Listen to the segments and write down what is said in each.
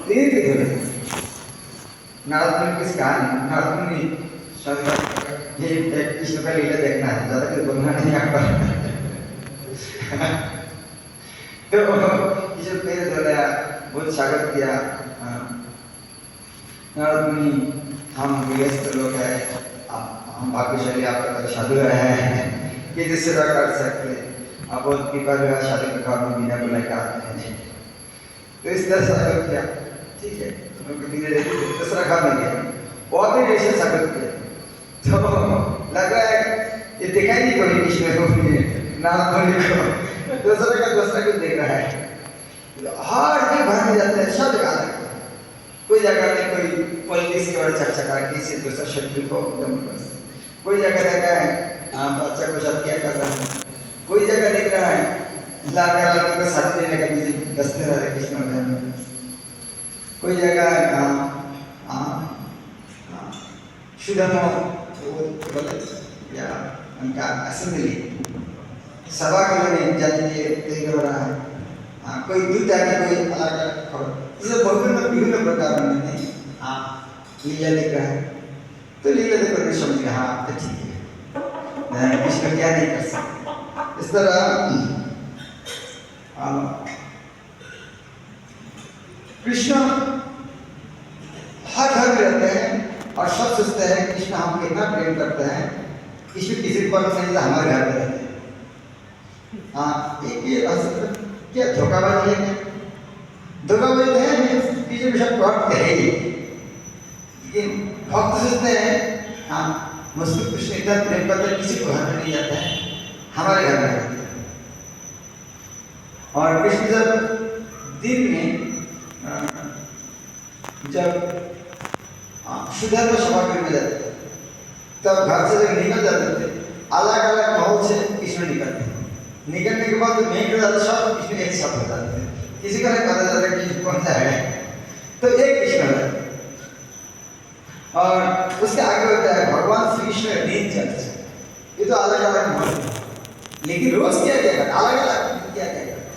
दीर्घ धरे नारद मुनि कुछ कहा नहीं। नारद मुनि ये कृष्ण का लीला देखना है, ज्यादा कुछ बोलना नहीं आपका। तो कृष्ण पैर धोया, बहुत स्वागत किया। नारद मुनि हम गृहस्थ लोग हैं, हम भाग्यशाली आपका साधु हैं, किसी सेवा कर सकते, आप बहुत कृपा जो है शादी के घर में बिना बुलाए के आते हैं। तो इस तरह स्वागत किया, ठीक है। धीरे धीरे दूसरा घर में गया, बहुत ही ऐसे स्वागत किया। तो लगा ये दिखाई नहीं कोई कृष्ण को, नारद मुनि को, दूसरा का दूसरा कुछ देख रहा है। हर जगह में जाते हैं, सब जगह कोई जगह में कोई पॉलिटिक्स के बारे में चर्चा कर किसी दूसरा शक्ति को दम कर, कोई जगह देखा है बच्चा को साथ क्या कर रहा है, कोई जगह देख रहा है लाल को साथ देने का किसी दस्ते रहे कृष्ण में, कोई जगह सुदामा बोले या उनका असेंबली सभा के लिए जाने के लिए हो रहा है, कोई दूध आके कोई अलग अलग खबर, इसे विभिन्न प्रकार में लीला देख रहा है। तो लीला देखकर मैं समझ गया हाँ तो ठीक है, कृष्ण क्या नहीं कर सकते। इस तरह कृष्ण हर घर में रहते हैं और सब सोचते हैं कृष्ण हमको इतना प्रेम करते हैं, कृष्ण किसी को नहीं तो हमारे घर में रहते हैं। एक ये क्या धोखाबाजी है, धोखाबाजी है कृष्ण के साथ भक्त है ही, लेकिन भक्त सोचते हैं मुझको कृष्ण इतना प्रेम करते हैं, किसी को घर में नहीं जाता है, हमारे घर में रहते हैं। और कृष्ण जब दिन में जब सुधर्म सभागृह में जाते थे, तब घर से जब निकल जाते थे, अलग अलग माहौल से कृष्ण निकलते, निकलने के बाद नहीं कर जाते, सब कृष्ण एक साथ हो जाते थे, किसी का नहीं पता चलता कृष्ण कौन सा है। तो एक कृष्ण है और उसके आगे होता है भगवान श्री कृष्ण नील चर्च। ये तो अलग अलग माहौल है, लेकिन रोज क्या क्या करते, अलग अलग क्या क्या करते।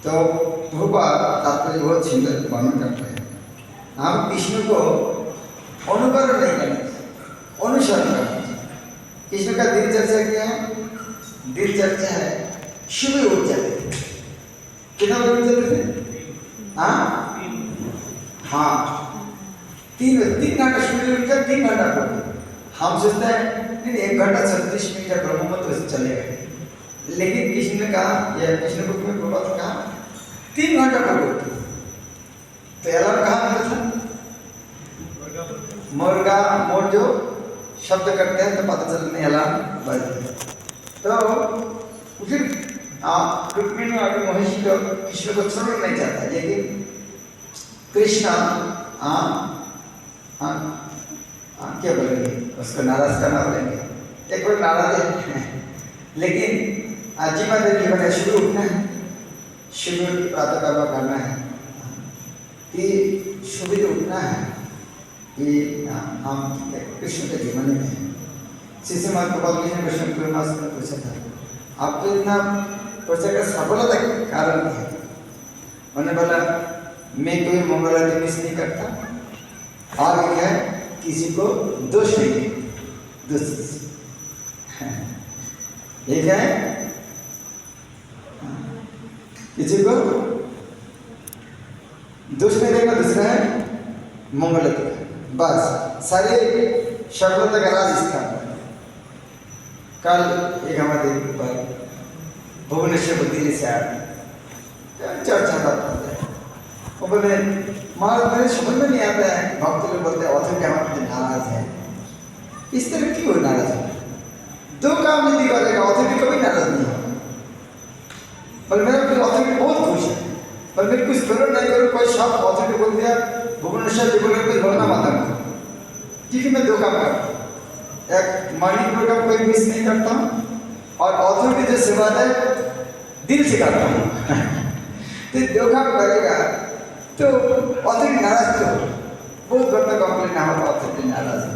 तो भगवान तात्पर्य बहुत सुंदर वर्णन करते हैं। हम कृष्ण को अनुकरण नहीं करना चाहिए, अनुसरण करना चाहिए। कृष्ण का दिनचर्या क्या है? दिनचर्या है सुबह उठ जाते थे, कितना उठ जाते थे? हाँ 3 घंटा सुबह उठकर 3 घंटा पढ़ते। हम सोचते हैं नहीं 1 घंटा 36 मिनट या ब्रह्ममुहूर्त वैसे चलेगा, लेकिन कृष्ण ने कहा या कृष्ण बुक में प्रभात कहा 3 घंटा पढ़ते। तो अलार्म कहाँ मिलता था? मुर्गा मोर जो शब्द करते हैं तो पता चलता नहीं अलार्म बज गया। तो फिर रुक्मिणी और महिषी को कृष्ण को छोड़ना नहीं चाहता, लेकिन कृष्ण क्या बोलेंगे उसको नाराज करना बोलेंगे, एक बार नाराज है लेकिन जीवा देवी बने शुरू उठना है, शुरू प्रातः कर्म करना है कि सुबह उठना है कि हम कृष्ण के जीवन में हैं। शिष्य महात्मा कृष्ण पूर्णमास में पूछा था आपको इतना पूछा का सफलता का कारण है? उन्होंने बोला मैं कोई मंगलाती मिस नहीं करता और एक है किसी को दोष नहीं देता, एक है किसी को दोष नहीं देगा, दूसरा है मंगलता। बस सारे सफलता का राज स्थान। कल एक हमारे भुवनेश्वर दिल्ली से आया, चर्चा करता है, वो बोले महाराज मेरे समझ में नहीं आता है, भक्त लोग बोलते हैं ऑथोरिटी हमारे नाराज है। इस तरह क्यों नाराज है? 2 काम नहीं करेगा, ऑथोरिटी कभी नाराज नहीं होगा। पर मेरा ऑथोरिटी बहुत खुश है, पर मैं कुछ करो नहीं करो, कोई सब ऑथोरिटी बोल दिया भुवनेश्वर जी बोले कुछ बोलना मत करो, क्योंकि मैं 2 काम करता हूँ, एक मॉर्निंग प्रोग्राम कोई मिस नहीं करता हूँ और ऑथोरिटी जो सेवा है दिल से करता हूँ। तो 2 काम करेगा तो ऑथोरिटी नाराज तो बहुत बड़ा कंप्लेन ना हो, ऑथोरिटी नाराज है।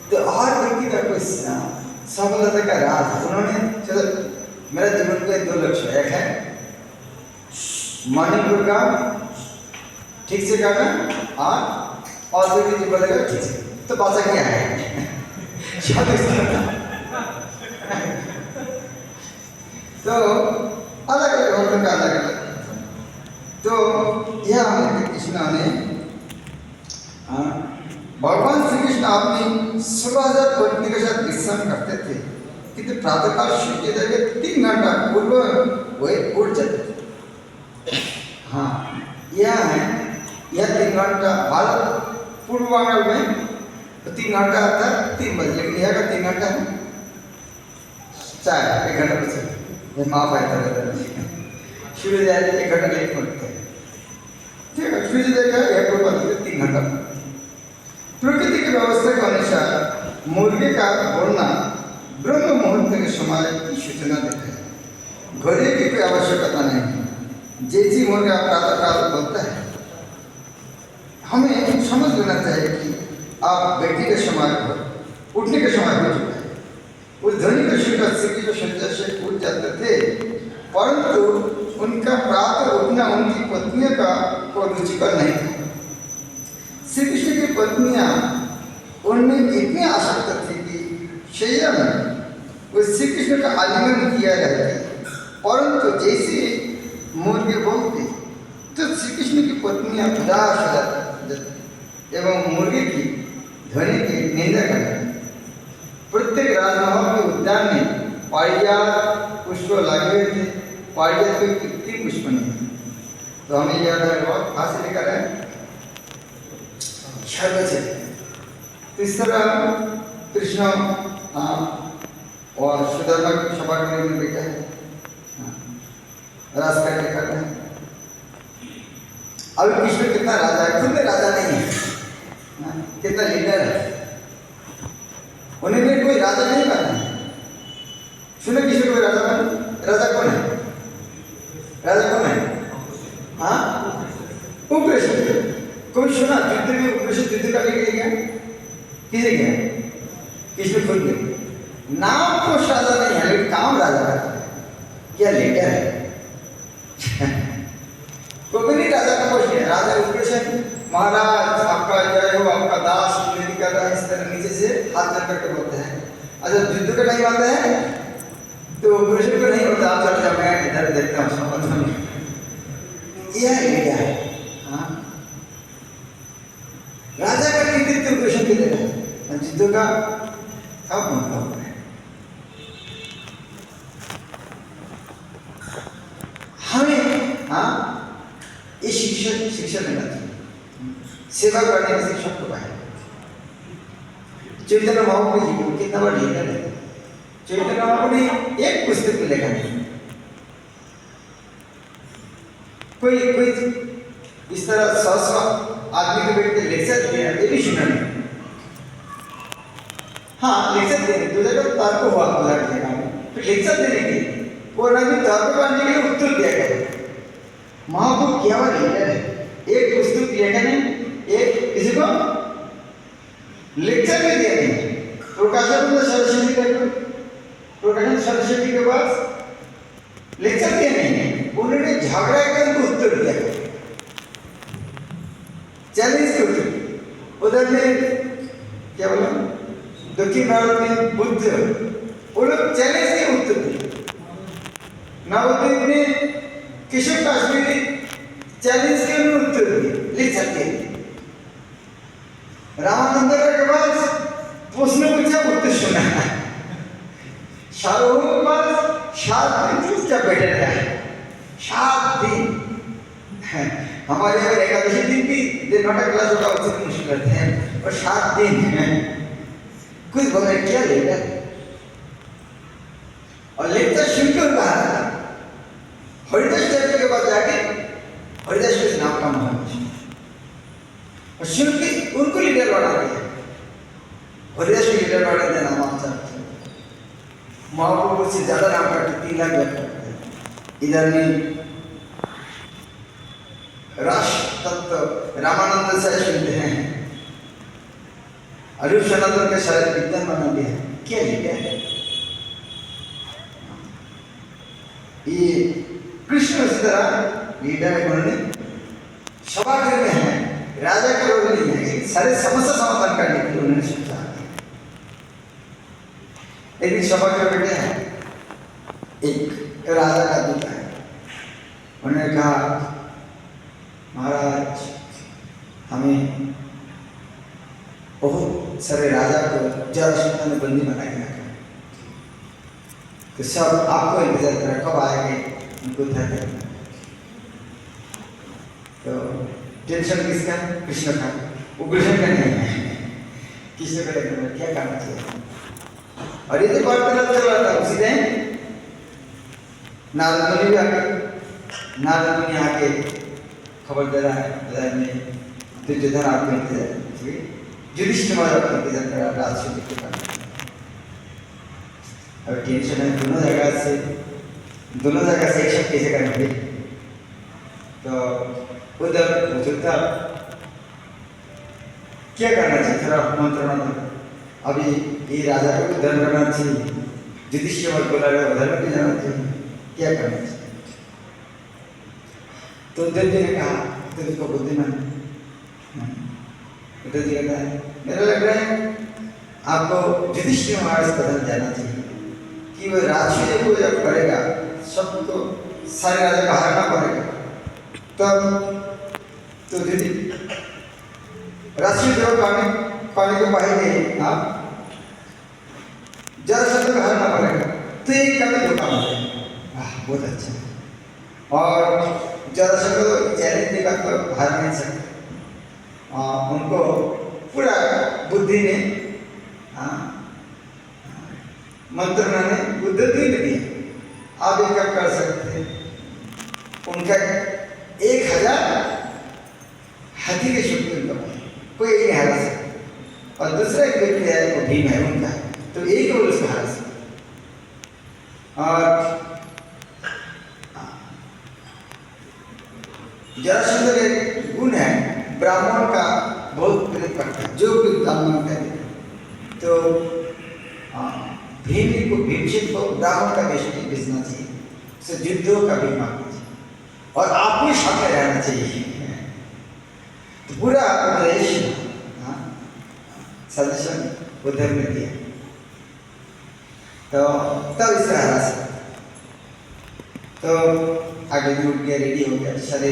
तो हर व्यक्ति का कोई सफलता का राज है। उन्होंने चलो मेरा जीवन का 2 लक्ष्य, एक है मॉर्निंग प्रोग्राम ठीक से करना और फिर जो बोलेगा ठीक से, तो बात क्या है शादी तो अलग अलग औरतों का अलग अलग। तो यह हमें कृष्ण ने भगवान श्री कृष्ण अपनी 16,000 पत्नी के साथ विश्राम करते थे, किंतु प्रातःकाल सूर्योदय के 3 घंटा पूर्व वे उठ जाते थे। हाँ, यह है, यह 3 घंटा भारत पूर्व बंगाल में तो 3 घंटा था 3 बजे, लेकिन यहाँ का 3 घंटा है 1 घंटा पीछे ये माफ है तरह सूर्योदय 1 घंटा लेट होते हैं, ठीक है। सूर्योदय का यह पूर्व बंगाल 3 घंटा। प्रकृति की व्यवस्था के अनुसार मुर्गे का बोलना ब्रह्म मुहूर्त के समय की सूचना देता है। घड़ी की कोई आवश्यकता नहीं, जैसी मुर्गा प्रातःकाल बोलता है। हमें समझ लेना चाहिए कि आप बेटी के समय उठने के समय हो चुका है। उस ध्वनि को सुनकर श्री कृष्ण शय्या से उठ जाते थे, परंतु उनका प्रातः उठना उनकी पत्नियों का कोई रुचिकर नहीं था। श्री कृष्ण की पत्नियां उनमें इतनी आसक्त थी कि शैया में वो श्री कृष्ण का आलिंगन किया रहती, परंतु जैसे मुर्गे बोलते तो श्री कृष्ण की पत्नियां उदास हो जाती एवं मुर्गे की ध्वनि की निंदा करती। प्रत्येक राजमहल के उद्यान में पारिजात पुष्प लगे हुए थे, पारिजात कोई कृत्रिम पुष्प नहीं। तो हमें याद है बहुत कहाँ से लेकर आए से। तो इस तरह कृष्ण और सुदामा की सभा में बैठा है, रास करके कर रहे हैं। अभी कृष्ण कितना राजा है, खुद में राजा नहीं है, कितना लीडर है, उन्हें भी कोई राजा नहीं बनना है। सुने किसी कोई राजा बन, राजा कौन है? राजा कौन है? हाँ, उग्रसेन। कोई सुना युद्ध में उग्रसेन युद्ध का लेके गया? किसे गया? कृष्ण खुद गए। नाम तो राजा नहीं है, लेकिन काम राजा का है। क्या लीडर है? कोई नहीं राजा का कुछ नहीं। राजा उग्रसेन महाराज आपका जय हो, आपका दास विनती कर रहा है, इस तरह नीचे से हाथ जोड़ करके बोलते हैं। अच्छा, युद्ध का टाइम आता है तो उग्रसेन को नहीं होता, आप चल जाओ, मैं इधर देखता हूँ समझ। यह लीडर है। हाँ, राजा का नेतृत्व उग्रसेन के लिए है, युद्ध का कब मतलब है। हमें हाँ ये शिक्षा मिलना चाहिए, सेवा करने की शिक्षा को पाए। चैतन्य महाप्रभु जी कितना बड़ा लीडर है। चैतन्य महाप्रभु ने एक पुस्तक में लिखा है, कोई इस तरह 100 आदमी के बैठ के लेक्चर दिया, ये भी सुना नहीं। हाँ, लेक्चर देने दो जगह तर्क हुआ फिर लेक्चर देने के वो नबी तर्क करने के लिए उत्तर दिया गया। महाप्रभु क्या हुआ लीडर है, एक पुस्तक दिया गया नहीं, एक किसी को लेक्चर भी दिया नहीं। प्रकाशन सरस्वती का, प्रकाशन सरस्वती के पास लेक्चर दिया नहीं, उन्होंने झगड़ा कर उत्तर दिया, चैलेंज के उत्तर। उधर में क्या बोला, दक्षिण भारत में बुद्ध, वो लोग चैलेंज के उत्तर दिए। नवद्वीप में किशोर काश्मीरी चैलेंज के उत्तर दिए, लिख सकते हैं। रामानंद के पास प्रश्न पूछा, उत्तर सुना। शाहरुख के पास 7 दिन चुपचाप बैठे रहा है, 7 दिन। हमारे यहाँ एकादशी दिन भी 1.5 क्लास होगा, उसे मुश्किल करते हैं, और 7 दिन कुछ बोल रहे क्या लेकर, और लेक्चर सुनकर कहा हरिदास चर्च के पास जाके हरिदास के नाम का महाराज और सुन के उनको लीडर बना दिया। हरिदास को लीडर बना दिया, नाम आप महाप्रभु से ज्यादा नाम करते, 3 लाख करते। इधर में राष्ट्र तत्व रामानंद से सुनते हैं, अरूप सनातन के सारे विद्वान बना दिया। क्या लीडर है ये? कृष्ण इस तरह लीडर उन्होंने सभागृह में सारे समस्या समाधान करने के लिए उन्होंने सोचा। एक दिन सभा के बैठे हैं, एक राजा का दूत है, उन्होंने कहा महाराज हमें बहुत सारे राजा को जरासंध ने बंदी बना के रखा, तो सब आपको इंतजार कर कब आएंगे उनको था। तो टेंशन किसका? कृष्ण का। वो कृष्ण का नहीं है, कृष्ण का लेकर क्या करना चाहिए। और ये तो वार्तालाप चल रहा था। उसी टाइम नारद मुनि भी आके, नारद मुनि आके खबर दे रहा है में दुर्योधन आपको इंतजार, युधिष्ठिर महाराज आपको इंतजार कर रहा है राजसूय के पास। अब टेंशन है दोनों जगह से एक्शन कैसे करेंगे। तो उधर सोचता क्या करना चाहिए, थोड़ा मंत्रणा दो। अभी ये राजा को भी धर्म करना चाहिए, युधिष्ठिर महाराज बोला रहे धर्म भी जाना चाहिए, क्या करना चाहिए। तो उद्धव जी ने कहा, उद्धव जी को बुद्धिमान, उद्धव जी कहता है मेरा लग रहा है आपको युधिष्ठिर महाराज को धर्म जाना चाहिए कि वो राजसूय को जब करेगा सबको सारे राजा को हराना पड़ेगा, तब तो दीदी राजसूय जब पाने को पहले आप जरासंध को हराना पड़ेगा, तो एक कदम धोखा मारेगा। बहुत अच्छा। और जरासंध को चैलेंज देगा तो हार नहीं सकते। उनको पूरा बुद्धि ने मंत्रणा ने बुद्धि ने दिया, आप एक कर सकते हैं। उनका 1000 हाथी के शक्ति उनका कोई एक नहीं हरा सकता। और दूसरा एक व्यक्ति है वो भीम है उनका, तो एक और उसको हरा सकता। और जरासंध का एक गुण है, ब्राह्मण का बहुत प्रेम करता है, जो भी ब्राह्मण का तो भीम को भीमसेन को ब्राह्मण का वेश बेचना चाहिए, उसे युद्धों का भी मांगना चाहिए और आपको सामने रहना चाहिए। तो पूरा उपदेश सजेशन उद्धव ने दिया, तो तब इसे हरा सकता। तो आगे भी उठ गया, रेडी हो गया, सारे